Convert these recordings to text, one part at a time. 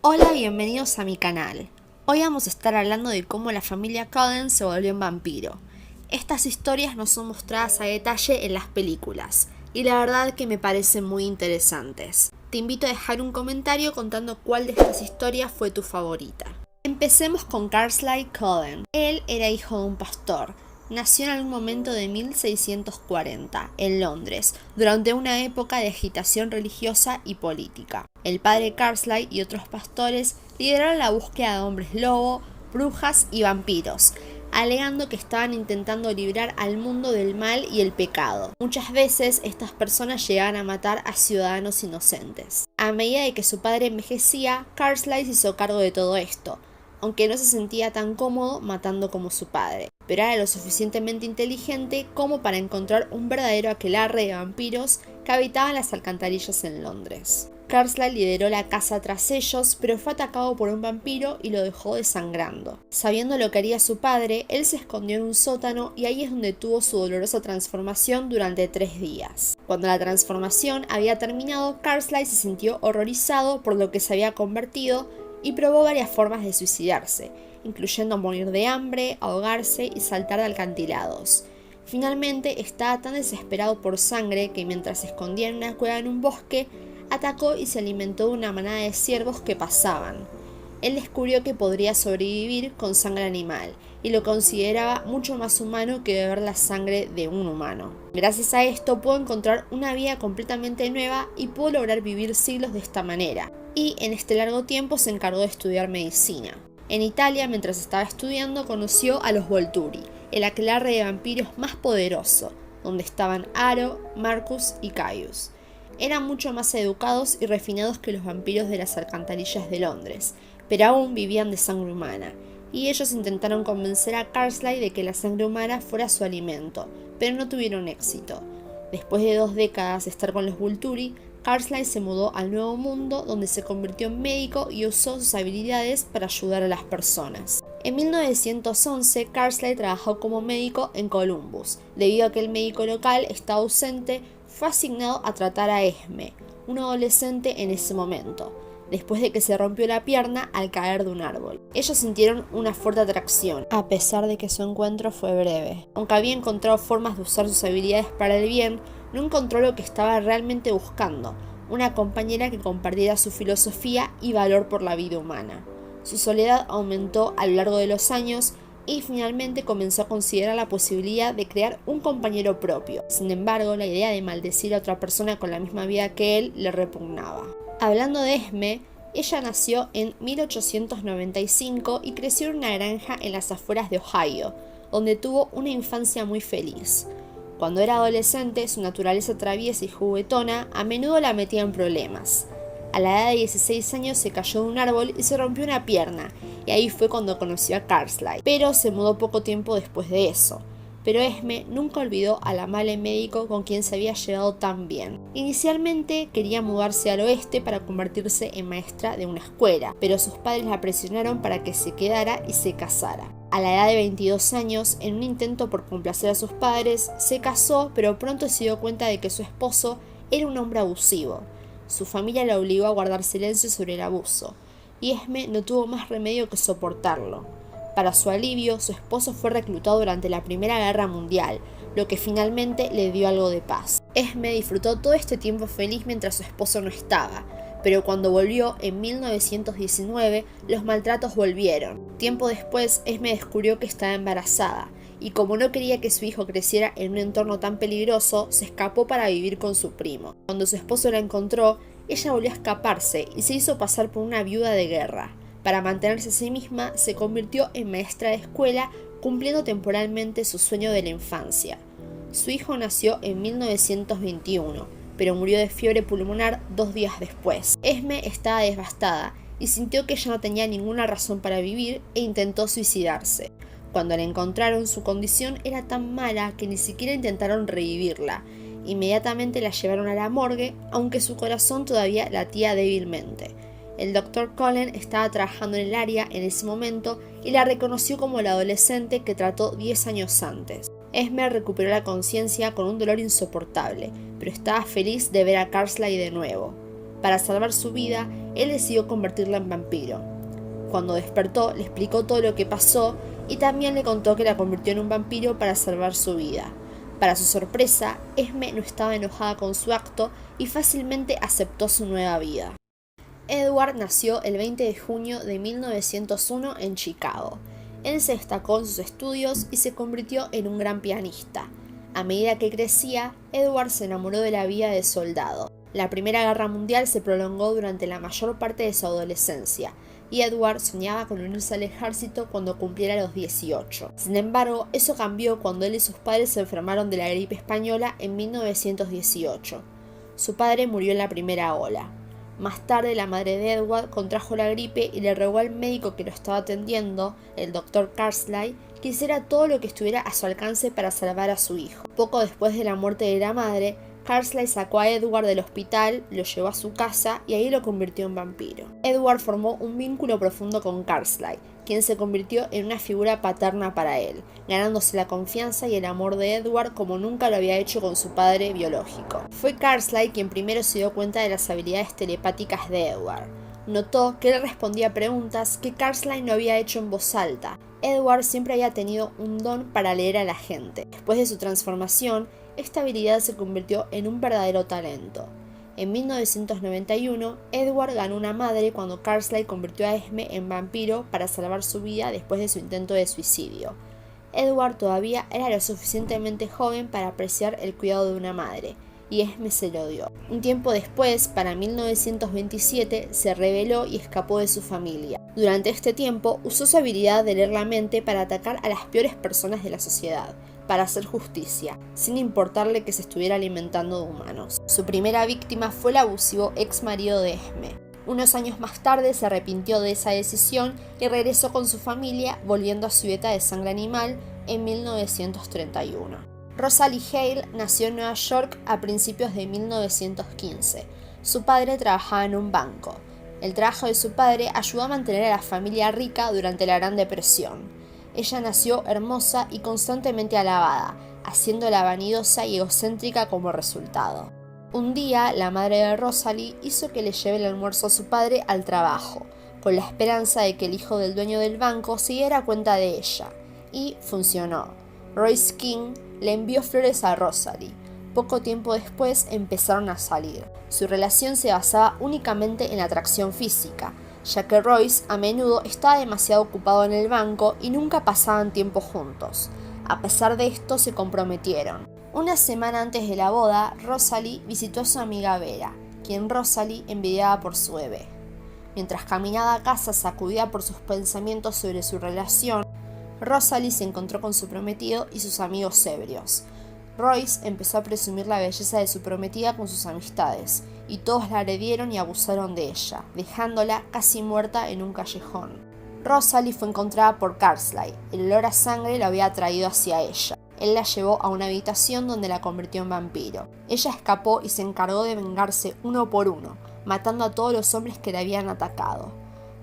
Hola, bienvenidos a mi canal. Hoy vamos a estar hablando de cómo la familia Cullen se volvió un vampiro. Estas historias no son mostradas a detalle en las películas, y la verdad que me parecen muy interesantes. Te invito a dejar un comentario contando cuál de estas historias fue tu favorita. Empecemos con Carlisle Cullen. Él era hijo de un pastor. Nació en algún momento de 1640, en Londres, durante una época de agitación religiosa y política. El padre Carlisle y otros pastores lideraron la búsqueda de hombres lobo, brujas y vampiros, alegando que estaban intentando librar al mundo del mal y el pecado. Muchas veces estas personas llegaban a matar a ciudadanos inocentes. A medida de que su padre envejecía, Carlisle se hizo cargo de todo esto, aunque no se sentía tan cómodo matando como su padre, pero era lo suficientemente inteligente como para encontrar un verdadero aquelarre de vampiros que habitaban las alcantarillas en Londres. Carlisle lideró la caza tras ellos, pero fue atacado por un vampiro y lo dejó desangrando. Sabiendo lo que haría su padre, él se escondió en un sótano y ahí es donde tuvo su dolorosa transformación durante 3 días. Cuando la transformación había terminado, Carlisle se sintió horrorizado por lo que se había convertido y probó varias formas de suicidarse, incluyendo morir de hambre, ahogarse y saltar de acantilados. Finalmente estaba tan desesperado por sangre que mientras se escondía en una cueva en un bosque, atacó y se alimentó de una manada de ciervos que pasaban. Él descubrió que podría sobrevivir con sangre animal y lo consideraba mucho más humano que beber la sangre de un humano. Gracias a esto pudo encontrar una vida completamente nueva y pudo lograr vivir siglos de esta manera. Y en este largo tiempo se encargó de estudiar medicina. En Italia, mientras estaba estudiando, conoció a los Volturi, el aquelarre de vampiros más poderoso, donde estaban Aro, Marcus y Caius. Eran mucho más educados y refinados que los vampiros de las alcantarillas de Londres, pero aún vivían de sangre humana, y ellos intentaron convencer a Carlisle de que la sangre humana fuera su alimento, pero no tuvieron éxito. Después de 2 décadas de estar con los Volturi, Carlisle se mudó al Nuevo Mundo, donde se convirtió en médico y usó sus habilidades para ayudar a las personas. En 1911, Carlisle trabajó como médico en Columbus. Debido a que el médico local estaba ausente, fue asignado a tratar a Esme, un adolescente en ese momento, después de que se rompió la pierna al caer de un árbol. Ellos sintieron una fuerte atracción, a pesar de que su encuentro fue breve. Aunque había encontrado formas de usar sus habilidades para el bien, no encontró lo que estaba realmente buscando, una compañera que compartiera su filosofía y valor por la vida humana. Su soledad aumentó a lo largo de los años y finalmente comenzó a considerar la posibilidad de crear un compañero propio. Sin embargo, la idea de maldecir a otra persona con la misma vida que él le repugnaba. Hablando de Esme, ella nació en 1895 y creció en una granja en las afueras de Ohio, donde tuvo una infancia muy feliz. Cuando era adolescente, su naturaleza traviesa y juguetona a menudo la metía en problemas. A la edad de 16 años se cayó de un árbol y se rompió una pierna, y ahí fue cuando conoció a Carlisle, pero se mudó poco tiempo después de eso. Pero Esme nunca olvidó al amable médico con quien se había llevado tan bien. Inicialmente quería mudarse al oeste para convertirse en maestra de una escuela, pero sus padres la presionaron para que se quedara y se casara. A la edad de 22 años, en un intento por complacer a sus padres, se casó, pero pronto se dio cuenta de que su esposo era un hombre abusivo. Su familia la obligó a guardar silencio sobre el abuso, y Esme no tuvo más remedio que soportarlo. Para su alivio, su esposo fue reclutado durante la Primera Guerra Mundial, lo que finalmente le dio algo de paz. Esme disfrutó todo este tiempo feliz mientras su esposo no estaba, pero cuando volvió en 1919, los maltratos volvieron. Tiempo después, Esme descubrió que estaba embarazada, y como no quería que su hijo creciera en un entorno tan peligroso, se escapó para vivir con su primo. Cuando su esposo la encontró, ella volvió a escaparse y se hizo pasar por una viuda de guerra. Para mantenerse a sí misma, se convirtió en maestra de escuela, cumpliendo temporalmente su sueño de la infancia. Su hijo nació en 1921, pero murió de fiebre pulmonar 2 días después. Esme estaba devastada y sintió que ya no tenía ninguna razón para vivir e intentó suicidarse. Cuando la encontraron, su condición era tan mala que ni siquiera intentaron revivirla. Inmediatamente la llevaron a la morgue, aunque su corazón todavía latía débilmente. El Dr. Cullen estaba trabajando en el área en ese momento y la reconoció como la adolescente que trató 10 años antes. Esme recuperó la conciencia con un dolor insoportable, pero estaba feliz de ver a Carlisle de nuevo. Para salvar su vida, él decidió convertirla en vampiro. Cuando despertó, le explicó todo lo que pasó y también le contó que la convirtió en un vampiro para salvar su vida. Para su sorpresa, Esme no estaba enojada con su acto y fácilmente aceptó su nueva vida. Edward nació el 20 de junio de 1901 en Chicago. Él se destacó en sus estudios y se convirtió en un gran pianista. A medida que crecía, Edward se enamoró de la vida de soldado. La Primera Guerra Mundial se prolongó durante la mayor parte de su adolescencia, y Edward soñaba con unirse al ejército cuando cumpliera los 18. Sin embargo, eso cambió cuando él y sus padres se enfermaron de la gripe española en 1918. Su padre murió en la primera ola. Más tarde, la madre de Edward contrajo la gripe y le rogó al médico que lo estaba atendiendo, el Dr. Carsley, que hiciera todo lo que estuviera a su alcance para salvar a su hijo. Poco después de la muerte de la madre, Carsley sacó a Edward del hospital, lo llevó a su casa y ahí lo convirtió en vampiro. Edward formó un vínculo profundo con Carsley, quien se convirtió en una figura paterna para él, ganándose la confianza y el amor de Edward como nunca lo había hecho con su padre biológico. Fue Carsley quien primero se dio cuenta de las habilidades telepáticas de Edward. Notó que él respondía preguntas que Carsley no había hecho en voz alta. Edward siempre había tenido un don para leer a la gente. Después de su transformación, esta habilidad se convirtió en un verdadero talento. En 1991, Edward ganó una madre cuando Carsley convirtió a Esme en vampiro para salvar su vida después de su intento de suicidio. Edward todavía era lo suficientemente joven para apreciar el cuidado de una madre, y Esme se lo dio. Un tiempo después, para 1927, se rebeló y escapó de su familia. Durante este tiempo, usó su habilidad de leer la mente para atacar a las peores personas de la sociedad, para hacer justicia, sin importarle que se estuviera alimentando de humanos. Su primera víctima fue el abusivo ex marido de Esme. Unos años más tarde se arrepintió de esa decisión y regresó con su familia, volviendo a su dieta de sangre animal en 1931. Rosalie Hale nació en Nueva York a principios de 1915. Su padre trabajaba en un banco. El trabajo de su padre ayudó a mantener a la familia rica durante la Gran Depresión. Ella nació hermosa y constantemente alabada, haciéndola vanidosa y egocéntrica como resultado. Un día, la madre de Rosalie hizo que le lleve el almuerzo a su padre al trabajo, con la esperanza de que el hijo del dueño del banco se diera cuenta de ella. Y funcionó. Royce King le envió flores a Rosalie. Poco tiempo después empezaron a salir. Su relación se basaba únicamente en la atracción física, ya que Royce a menudo estaba demasiado ocupado en el banco y nunca pasaban tiempo juntos. A pesar de esto, se comprometieron. Una semana antes de la boda, Rosalie visitó a su amiga Vera, quien Rosalie envidiaba por su bebé. Mientras caminaba a casa sacudida por sus pensamientos sobre su relación, Rosalie se encontró con su prometido y sus amigos ebrios. Royce empezó a presumir la belleza de su prometida con sus amistades, y todos la agredieron y abusaron de ella, dejándola casi muerta en un callejón. Rosalie fue encontrada por Carsley. El olor a sangre lo había atraído hacia ella. Él la llevó a una habitación donde la convirtió en vampiro. Ella escapó y se encargó de vengarse uno por uno, matando a todos los hombres que la habían atacado.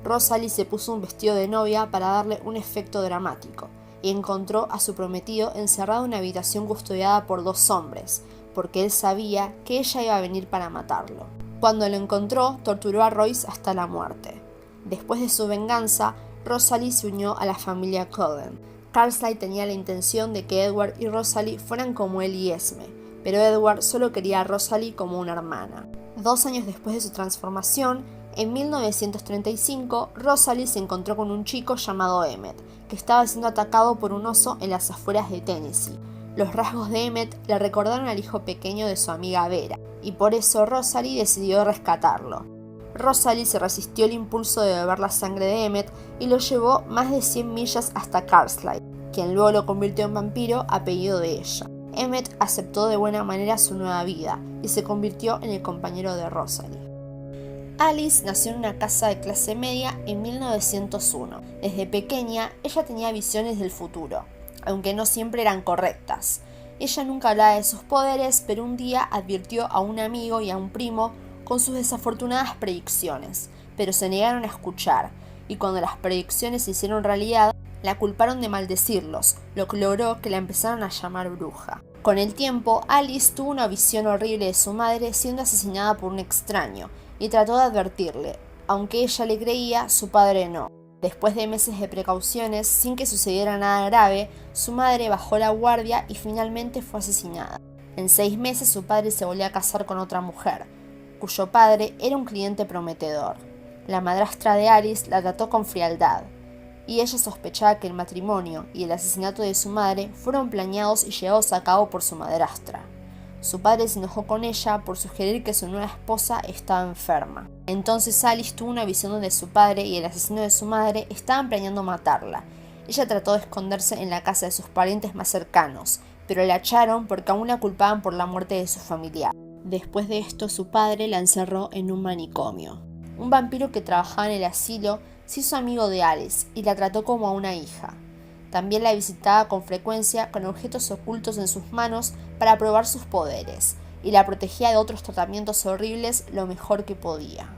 Rosalie se puso un vestido de novia para darle un efecto dramático, y encontró a su prometido encerrado en una habitación custodiada por 2 hombres, porque él sabía que ella iba a venir para matarlo. Cuando lo encontró, torturó a Royce hasta la muerte. Después de su venganza, Rosalie se unió a la familia Cullen. Carsley tenía la intención de que Edward y Rosalie fueran como él y Esme, pero Edward solo quería a Rosalie como una hermana. 2 años después de su transformación, en 1935, Rosalie se encontró con un chico llamado Emmett, que estaba siendo atacado por un oso en las afueras de Tennessee. Los rasgos de Emmett le recordaron al hijo pequeño de su amiga Vera, y por eso Rosalie decidió rescatarlo. Rosalie se resistió al impulso de beber la sangre de Emmett y lo llevó más de 100 millas hasta Carsley, quien luego lo convirtió en vampiro a pedido de ella. Emmett aceptó de buena manera su nueva vida y se convirtió en el compañero de Rosalie. Alice nació en una casa de clase media en 1901. Desde pequeña, ella tenía visiones del futuro, aunque no siempre eran correctas. Ella nunca hablaba de sus poderes, pero un día advirtió a un amigo y a un primo con sus desafortunadas predicciones, pero se negaron a escuchar, y cuando las predicciones se hicieron realidad, la culparon de maldecirlos, lo que logró que la empezaran a llamar bruja. Con el tiempo, Alice tuvo una visión horrible de su madre siendo asesinada por un extraño, y trató de advertirle, aunque ella le creía, su padre no. Después de meses de precauciones, sin que sucediera nada grave, su madre bajó la guardia y finalmente fue asesinada. En 6 meses su padre se volvió a casar con otra mujer, cuyo padre era un cliente prometedor. La madrastra de Alice la trató con frialdad, y ella sospechaba que el matrimonio y el asesinato de su madre fueron planeados y llevados a cabo por su madrastra. Su padre se enojó con ella por sugerir que su nueva esposa estaba enferma. Entonces Alice tuvo una visión donde su padre y el asesino de su madre estaban planeando matarla. Ella trató de esconderse en la casa de sus parientes más cercanos, pero la echaron porque aún la culpaban por la muerte de su familiar. Después de esto, su padre la encerró en un manicomio. Un vampiro que trabajaba en el asilo se hizo amigo de Alice y la trató como a una hija. También la visitaba con frecuencia con objetos ocultos en sus manos para probar sus poderes, y la protegía de otros tratamientos horribles lo mejor que podía.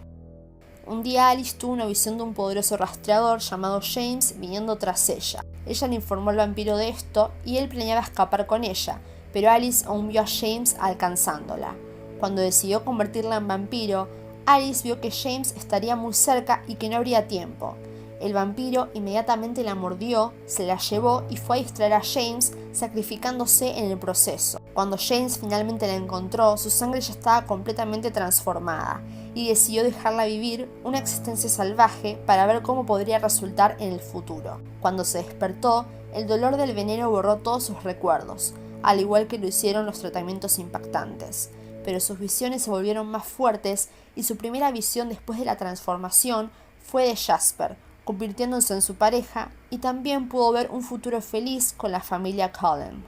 Un día Alice tuvo una visión de un poderoso rastreador llamado James viniendo tras ella. Ella le informó al vampiro de esto y él planeaba escapar con ella, pero Alice aún vio a James alcanzándola. Cuando decidió convertirla en vampiro, Alice vio que James estaría muy cerca y que no habría tiempo. El vampiro inmediatamente la mordió, se la llevó y fue a distraer a James, sacrificándose en el proceso. Cuando James finalmente la encontró, su sangre ya estaba completamente transformada y decidió dejarla vivir una existencia salvaje para ver cómo podría resultar en el futuro. Cuando se despertó, el dolor del veneno borró todos sus recuerdos, al igual que lo hicieron los tratamientos impactantes. Pero sus visiones se volvieron más fuertes y su primera visión después de la transformación fue de Jasper, convirtiéndose en su pareja, y también pudo ver un futuro feliz con la familia Cullen.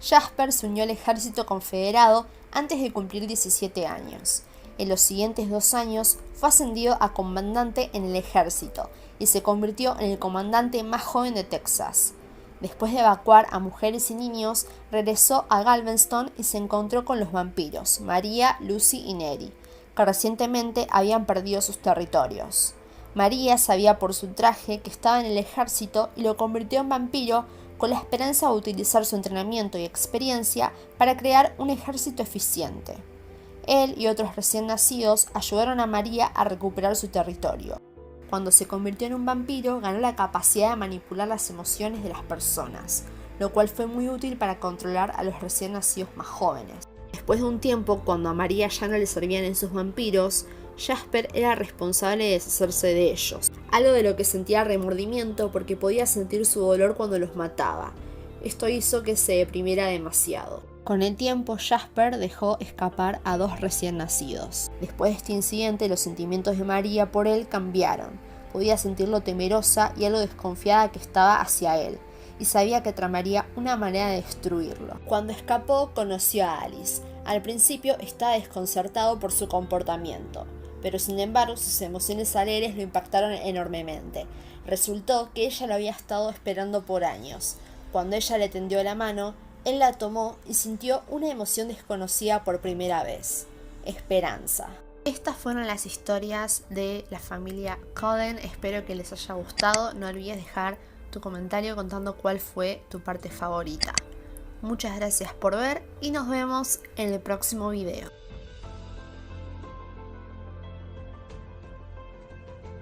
Jasper se unió al ejército confederado antes de cumplir 17 años. En los siguientes 2 años fue ascendido a comandante en el ejército y se convirtió en el comandante más joven de Texas. Después de evacuar a mujeres y niños, regresó a Galveston y se encontró con los vampiros, María, Lucy y Neri, que recientemente habían perdido sus territorios. María sabía por su traje que estaba en el ejército y lo convirtió en vampiro con la esperanza de utilizar su entrenamiento y experiencia para crear un ejército eficiente. Él y otros recién nacidos ayudaron a María a recuperar su territorio. Cuando se convirtió en un vampiro, ganó la capacidad de manipular las emociones de las personas, lo cual fue muy útil para controlar a los recién nacidos más jóvenes. Después de un tiempo, cuando a María ya no le servían esos vampiros, Jasper era responsable de deshacerse de ellos, algo de lo que sentía remordimiento porque podía sentir su dolor cuando los mataba. Esto hizo que se deprimiera demasiado. Con el tiempo, Jasper dejó escapar a 2 recién nacidos. Después de este incidente, los sentimientos de María por él cambiaron. Podía sentirlo temerosa y algo desconfiada que estaba hacia él, y sabía que tramaría una manera de destruirlo. Cuando escapó, conoció a Alice. Al principio estaba desconcertado por su comportamiento, pero sin embargo sus emociones alegres lo impactaron enormemente. Resultó que ella lo había estado esperando por años. Cuando ella le tendió la mano, él la tomó y sintió una emoción desconocida por primera vez: esperanza. Estas fueron las historias de la familia Cullen. Espero que les haya gustado. No olvides dejar tu comentario contando cuál fue tu parte favorita. Muchas gracias por ver y nos vemos en el próximo video.